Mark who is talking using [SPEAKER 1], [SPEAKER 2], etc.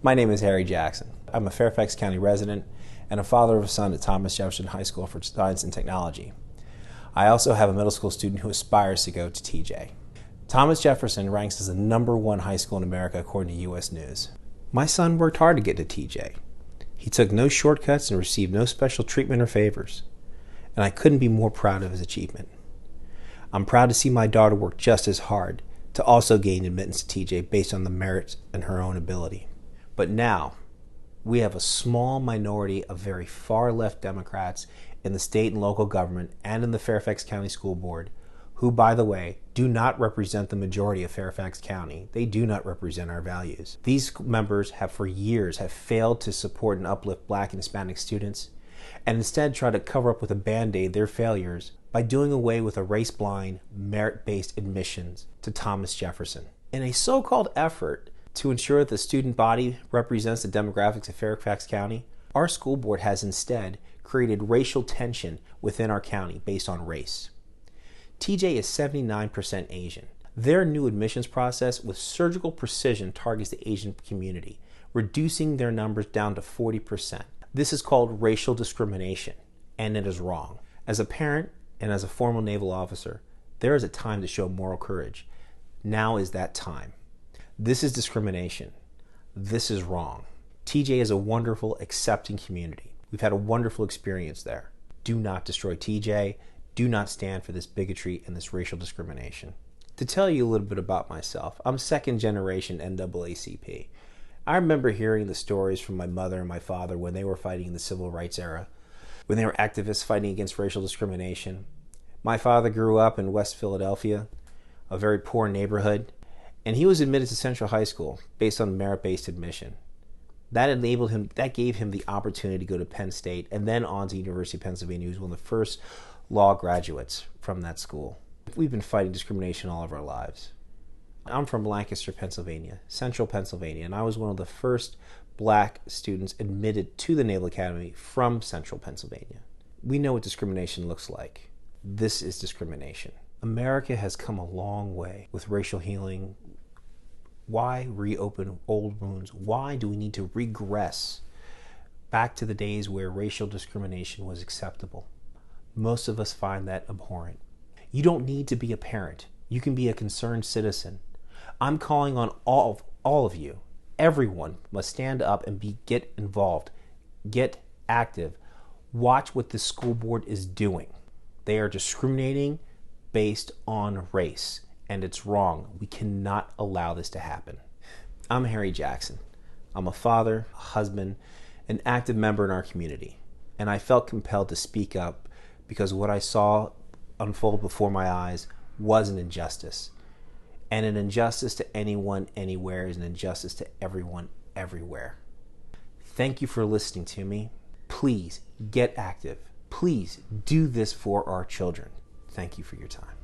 [SPEAKER 1] My name is Harry Jackson. I'm a Fairfax County resident and a father of a son at Thomas Jefferson High School for Science and Technology. I also have a middle school student who aspires to go to TJ. Thomas Jefferson ranks as the #1 high school in America according to U.S. News. My son worked hard to get to TJ. He took no shortcuts and received no special treatment or favors. And I couldn't be more proud of his achievement. I'm proud to see my daughter work just as hard to also gain admittance to TJ based on the merits and her own ability. But now, we have a small minority of very far left Democrats in the state and local government and in the Fairfax County School Board who, by the way, do not represent the majority of Fairfax County. They do not represent our values. These members have for years failed to support and uplift Black and Hispanic students and instead try to cover up with a Band-Aid their failures by doing away with a race-blind, merit-based admissions to Thomas Jefferson. In a so-called effort to ensure that the student body represents the demographics of Fairfax County, our school board has instead created racial tension within our county based on race. TJ is 79% Asian. Their new admissions process with surgical precision targets the Asian community, reducing their numbers down to 40%. This is called racial discrimination, and it is wrong. As a parent and as a former naval officer, there is a time to show moral courage. Now is that time. This is discrimination. This is wrong. TJ is a wonderful, accepting community. We've had a wonderful experience there. Do not destroy TJ. Do not stand for this bigotry and this racial discrimination. To tell you a little bit about myself, I'm second generation NAACP. I remember hearing the stories from my mother and my father when they were fighting in the civil rights era, when they were activists fighting against racial discrimination. My father grew up in West Philadelphia, a very poor neighborhood, and he was admitted to Central High School based on merit-based admission. That gave him the opportunity to go to Penn State and then on to University of Pennsylvania. He was one of the first law graduates from that school. We've been fighting discrimination all of our lives. I'm from Lancaster, Pennsylvania, Central Pennsylvania, and I was one of the first Black students admitted to the Naval Academy from Central Pennsylvania. We know what discrimination looks like. This is discrimination. America has come a long way with racial healing. Why reopen old wounds? Why do we need to regress back to the days where racial discrimination was acceptable? Most of us find that abhorrent. You don't need to be a parent. You can be a concerned citizen. I'm calling on all of you. Everyone must stand up and get involved. Get active. Watch what the school board is doing. They are discriminating based on race, and it's wrong. We cannot allow this to happen. I'm Harry Jackson. I'm a father, a husband, an active member in our community, and I felt compelled to speak up because what I saw unfold before my eyes was an injustice. And an injustice to anyone, anywhere is an injustice to everyone, everywhere. Thank you for listening to me. Please get active. Please do this for our children. Thank you for your time.